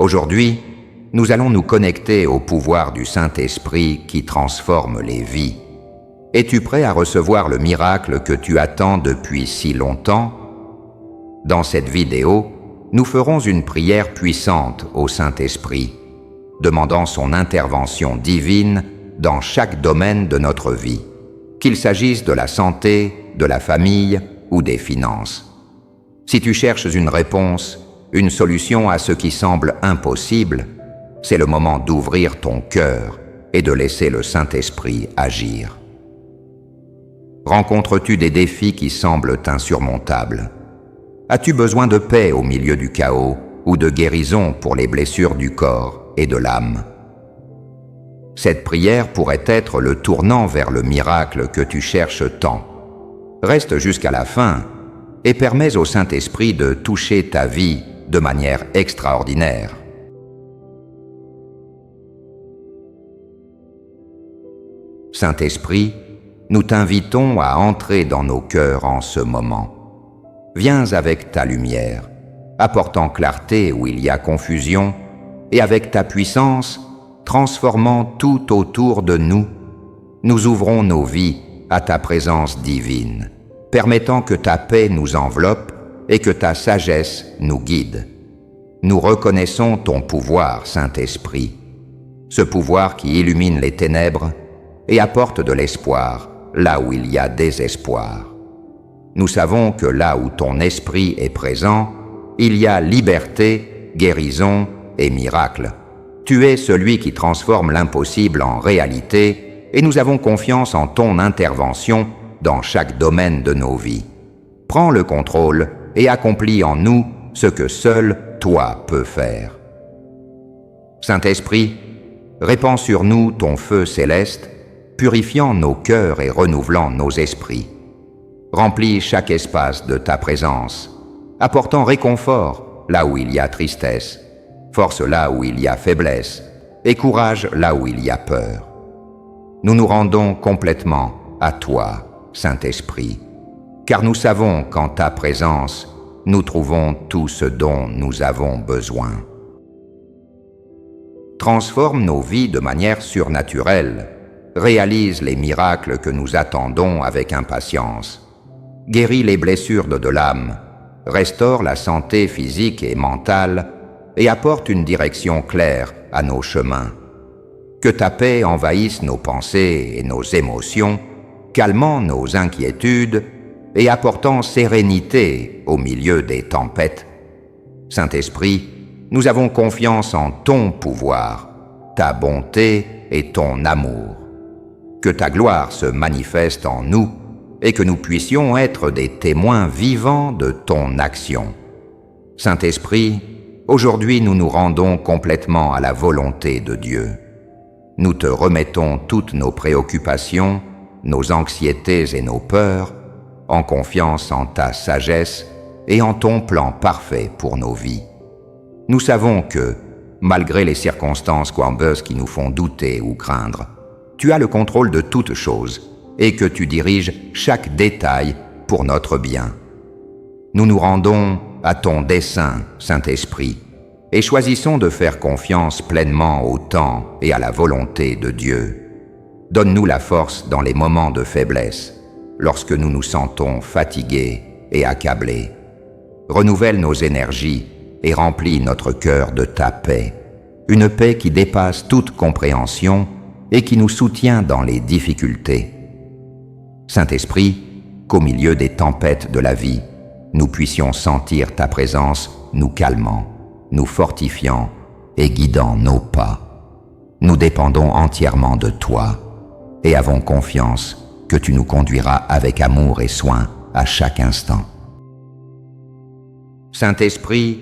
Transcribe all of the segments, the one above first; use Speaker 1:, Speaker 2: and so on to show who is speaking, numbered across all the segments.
Speaker 1: Aujourd'hui, nous allons nous connecter au pouvoir du Saint-Esprit qui transforme les vies. Es-tu prêt à recevoir le miracle que tu attends depuis si longtemps? Dans cette vidéo, nous ferons une prière puissante au Saint-Esprit, demandant son intervention divine dans chaque domaine de notre vie, qu'il s'agisse de la santé, de la famille ou des finances. Si tu cherches une réponse, une solution à ce qui semble impossible, c'est le moment d'ouvrir ton cœur et de laisser le Saint-Esprit agir. Rencontres-tu des défis qui semblent insurmontables? As-tu besoin de paix au milieu du chaos ou de guérison pour les blessures du corps et de l'âme? Cette prière pourrait être le tournant vers le miracle que tu cherches tant. Reste jusqu'à la fin et permets au Saint-Esprit de toucher ta vie de manière extraordinaire. Saint-Esprit, nous t'invitons à entrer dans nos cœurs en ce moment. Viens avec ta lumière, apportant clarté où il y a confusion, et avec ta puissance, transformant tout autour de nous. Nous ouvrons nos vies à ta présence divine, permettant que ta paix nous enveloppe et que ta sagesse nous guide. Nous reconnaissons ton pouvoir, Saint-Esprit, ce pouvoir qui illumine les ténèbres et apporte de l'espoir là où il y a désespoir. Nous savons que là où ton esprit est présent, il y a liberté, guérison et miracle. Tu es celui qui transforme l'impossible en réalité et nous avons confiance en ton intervention dans chaque domaine de nos vies. Prends le contrôle et accomplis en nous ce que seul toi peux faire. Saint-Esprit, répands sur nous ton feu céleste, purifiant nos cœurs et renouvelant nos esprits. Remplis chaque espace de ta présence, apportant réconfort là où il y a tristesse, force là où il y a faiblesse et courage là où il y a peur. Nous nous rendons complètement à toi, Saint-Esprit, car nous savons qu'en ta présence, nous trouvons tout ce dont nous avons besoin. Transforme nos vies de manière surnaturelle, réalise les miracles que nous attendons avec impatience, guéris les blessures de l'âme, restaure la santé physique et mentale et apporte une direction claire à nos chemins. Que ta paix envahisse nos pensées et nos émotions, calmant nos inquiétudes et apportant sérénité au milieu des tempêtes. Saint-Esprit, nous avons confiance en ton pouvoir, ta bonté et ton amour. Que ta gloire se manifeste en nous et que nous puissions être des témoins vivants de ton action. Saint-Esprit, aujourd'hui nous nous rendons complètement à la volonté de Dieu. Nous te remettons toutes nos préoccupations, nos anxiétés et nos peurs, en confiance en ta sagesse et en ton plan parfait pour nos vies. Nous savons que, malgré les circonstances qui nous font douter ou craindre, tu as le contrôle de toutes choses et que tu diriges chaque détail pour notre bien. Nous nous rendons à ton dessein, Saint-Esprit, et choisissons de faire confiance pleinement au temps et à la volonté de Dieu. Donne-nous la force dans les moments de faiblesse, lorsque nous nous sentons fatigués et accablés. Renouvelle nos énergies et remplis notre cœur de ta paix, une paix qui dépasse toute compréhension et qui nous soutient dans les difficultés. Saint-Esprit, qu'au milieu des tempêtes de la vie, nous puissions sentir ta présence nous calmant, nous fortifiant et guidant nos pas. Nous dépendons entièrement de toi et avons confiance que tu nous conduiras avec amour et soin à chaque instant. Saint-Esprit,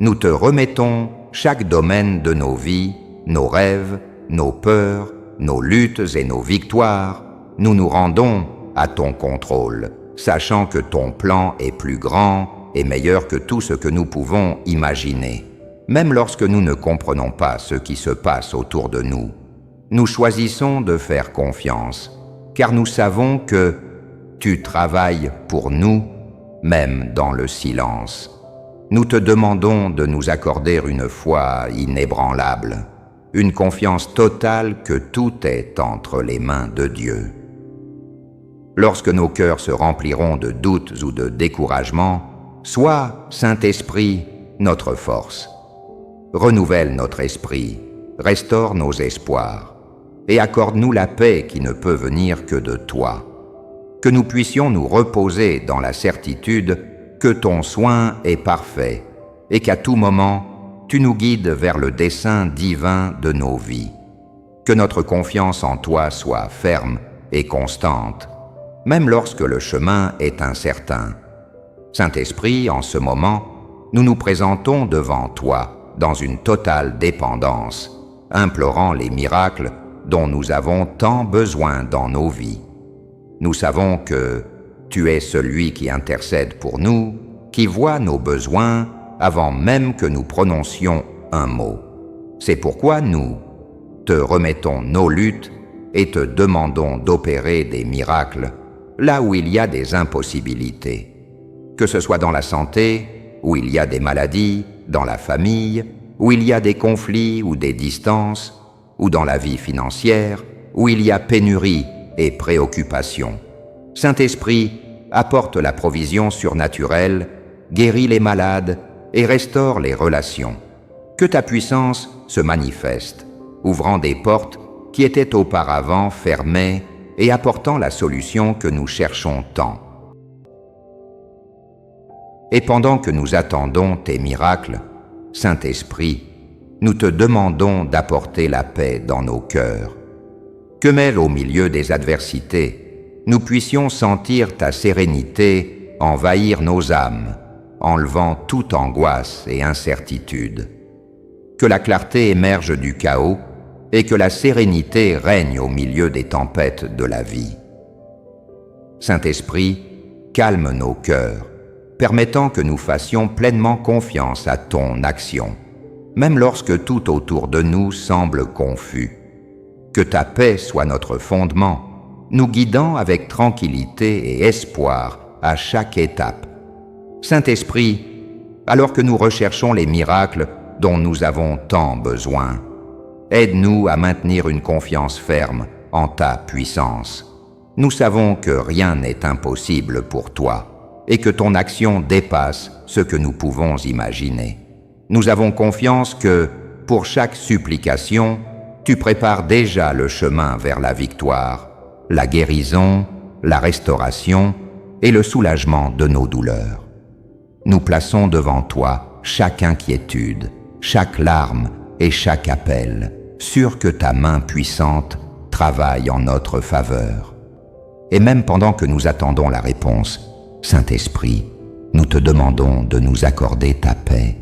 Speaker 1: nous te remettons chaque domaine de nos vies, nos rêves, nos peurs, nos luttes et nos victoires. Nous nous rendons à ton contrôle, sachant que ton plan est plus grand et meilleur que tout ce que nous pouvons imaginer. Même lorsque nous ne comprenons pas ce qui se passe autour de nous, nous choisissons de faire confiance, car nous savons que tu travailles pour nous, même dans le silence. nous te demandons de nous accorder une foi inébranlable, une confiance totale que tout est entre les mains de Dieu. Lorsque nos cœurs se rempliront de doutes ou de découragement, sois, Saint-Esprit, notre force. Renouvelle notre esprit, restaure nos espoirs, et accorde-nous la paix qui ne peut venir que de toi. Que nous puissions nous reposer dans la certitude que ton soin est parfait et qu'à tout moment, tu nous guides vers le dessein divin de nos vies. Que notre confiance en toi soit ferme et constante, même lorsque le chemin est incertain. Saint-Esprit, en ce moment, nous nous présentons devant toi dans une totale dépendance, implorant les miracles dont nous avons tant besoin dans nos vies. Nous savons que tu es celui qui intercède pour nous, qui voit nos besoins avant même que nous prononcions un mot. C'est pourquoi nous te remettons nos luttes et te demandons d'opérer des miracles là où il y a des impossibilités. Que ce soit dans la santé, où il y a des maladies, dans la famille, où il y a des conflits ou des distances, ou dans la vie financière, où il y a pénurie et préoccupation. Saint-Esprit, apporte la provision surnaturelle, guéris les malades et restaure les relations. Que ta puissance se manifeste, ouvrant des portes qui étaient auparavant fermées et apportant la solution que nous cherchons tant. Et pendant que nous attendons tes miracles, Saint-Esprit, nous te demandons d'apporter la paix dans nos cœurs. Que mêle au milieu des adversités, nous puissions sentir ta sérénité envahir nos âmes, enlevant toute angoisse et incertitude. Que la clarté émerge du chaos et que la sérénité règne au milieu des tempêtes de la vie. Saint-Esprit, calme nos cœurs, permettant que nous fassions pleinement confiance à ton action, même lorsque tout autour de nous semble confus. Que ta paix soit notre fondement, nous guidant avec tranquillité et espoir à chaque étape. Saint-Esprit, alors que nous recherchons les miracles dont nous avons tant besoin, aide-nous à maintenir une confiance ferme en ta puissance. Nous savons que rien n'est impossible pour toi et que ton action dépasse ce que nous pouvons imaginer. Nous avons confiance que, pour chaque supplication, tu prépares déjà le chemin vers la victoire, la guérison, la restauration et le soulagement de nos douleurs. Nous plaçons devant toi chaque inquiétude, chaque larme et chaque appel, sûrs que ta main puissante travaille en notre faveur. Et même pendant que nous attendons la réponse, Saint-Esprit, nous te demandons de nous accorder ta paix,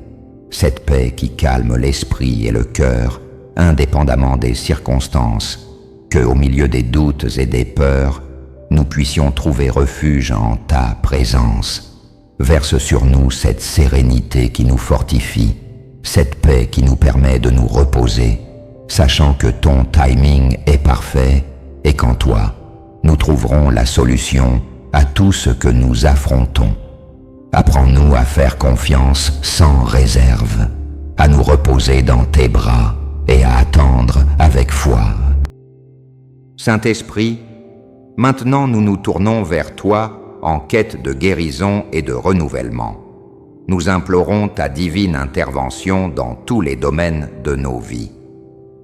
Speaker 1: cette paix qui calme l'esprit et le cœur, indépendamment des circonstances, que, au milieu des doutes et des peurs, nous puissions trouver refuge en ta présence. Verse sur nous cette sérénité qui nous fortifie, cette paix qui nous permet de nous reposer, sachant que ton timing est parfait et qu'en toi, nous trouverons la solution à tout ce que nous affrontons. Apprends-nous à faire confiance sans réserve, à nous reposer dans tes bras et à attendre avec foi. Saint-Esprit, maintenant nous nous tournons vers toi en quête de guérison et de renouvellement. Nous implorons ta divine intervention dans tous les domaines de nos vies.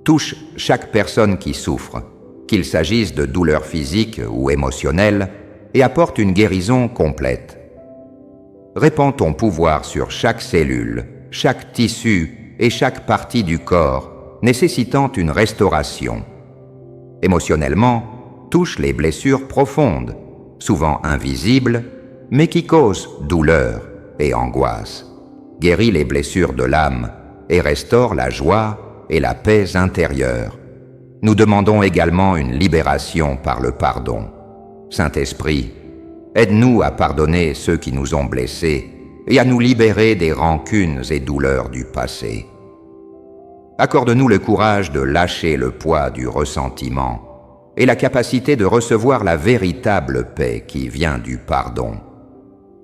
Speaker 1: Touche chaque personne qui souffre, qu'il s'agisse de douleurs physiques ou émotionnelles, et apporte une guérison complète. Répands ton pouvoir sur chaque cellule, chaque tissu et chaque partie du corps, nécessitant une restauration. Émotionnellement, touche les blessures profondes, souvent invisibles, mais qui causent douleur et angoisse. Guéris les blessures de l'âme et restaure la joie et la paix intérieure. Nous demandons également une libération par le pardon. Saint-Esprit, aide-nous à pardonner ceux qui nous ont blessés et à nous libérer des rancunes et douleurs du passé. Accorde-nous le courage de lâcher le poids du ressentiment et la capacité de recevoir la véritable paix qui vient du pardon.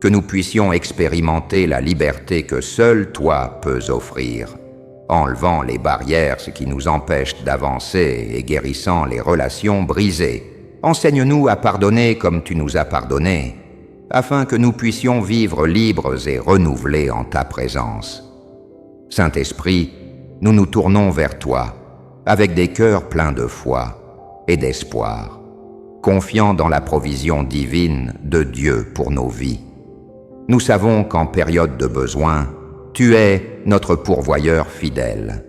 Speaker 1: que nous puissions expérimenter la liberté que seul toi peux offrir, enlevant les barrières qui nous empêchent d'avancer et guérissant les relations brisées. Enseigne-nous à pardonner comme tu nous as pardonné, afin que nous puissions vivre libres et renouvelés en ta présence. Saint-Esprit, nous nous tournons vers toi, avec des cœurs pleins de foi et d'espoir, confiants dans la provision divine de Dieu pour nos vies. Nous savons qu'en période de besoin, tu es notre pourvoyeur fidèle.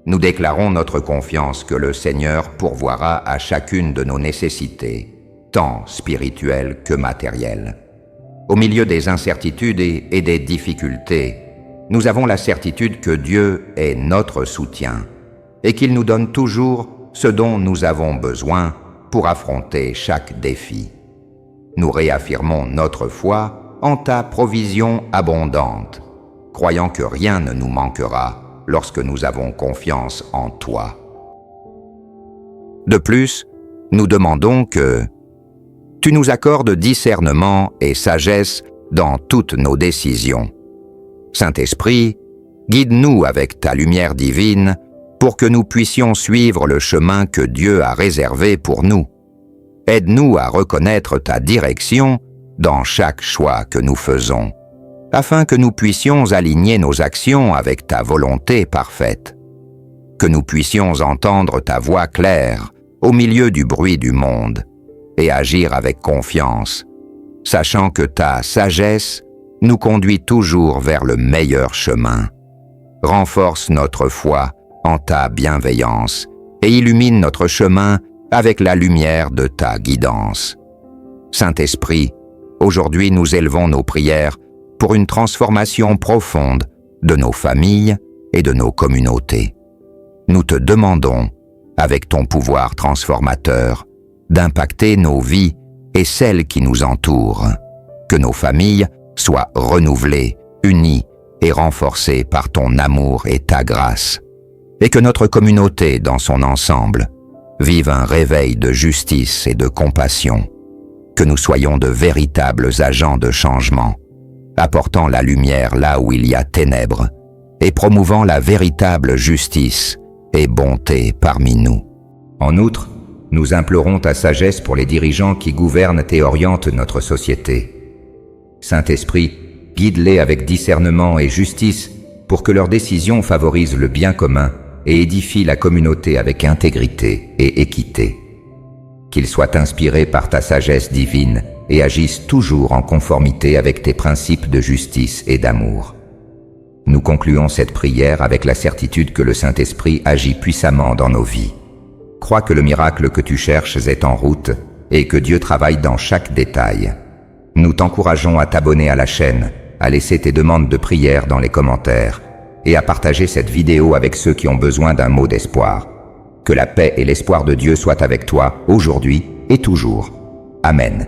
Speaker 1: Nous déclarons notre confiance que le Seigneur pourvoira à chacune de nos nécessités, tant spirituelles que matérielles. Au milieu des incertitudes et des difficultés, nous avons la certitude que Dieu est notre soutien et qu'il nous donne toujours ce dont nous avons besoin pour affronter chaque défi. Nous réaffirmons notre foi en ta provision abondante, croyant que rien ne nous manquera lorsque nous avons confiance en toi. De plus, nous demandons que tu nous accordes discernement et sagesse dans toutes nos décisions. Saint-Esprit, guide-nous avec ta lumière divine pour que nous puissions suivre le chemin que Dieu a réservé pour nous. Aide-nous à reconnaître ta direction dans chaque choix que nous faisons, afin que nous puissions aligner nos actions avec ta volonté parfaite, que nous puissions entendre ta voix claire au milieu du bruit du monde et agir avec confiance, sachant que ta sagesse nous conduit toujours vers le meilleur chemin. Renforce notre foi en ta bienveillance et illumine notre chemin avec la lumière de ta guidance. Saint-Esprit, aujourd'hui nous élevons nos prières pour une transformation profonde de nos familles et de nos communautés. Nous te demandons, avec ton pouvoir transformateur, d'impacter nos vies et celles qui nous entourent, que nos familles soient renouvelées, unies et renforcées par ton amour et ta grâce, et que notre communauté dans son ensemble vive un réveil de justice et de compassion, que nous soyons de véritables agents de changement, apportant la lumière là où il y a ténèbres et promouvant la véritable justice et bonté parmi nous. En outre, nous implorons ta sagesse pour les dirigeants qui gouvernent et orientent notre société. Saint-Esprit, guide-les avec discernement et justice pour que leurs décisions favorisent le bien commun et édifient la communauté avec intégrité et équité. Qu'ils soient inspirés par ta sagesse divine et agissent toujours en conformité avec tes principes de justice et d'amour. Nous concluons cette prière avec la certitude que le Saint-Esprit agit puissamment dans nos vies. Crois que le miracle que tu cherches est en route et que Dieu travaille dans chaque détail. Nous t'encourageons à t'abonner à la chaîne, à laisser tes demandes de prière dans les commentaires et à partager cette vidéo avec ceux qui ont besoin d'un mot d'espoir. Que la paix et l'espoir de Dieu soient avec toi aujourd'hui et toujours. Amen.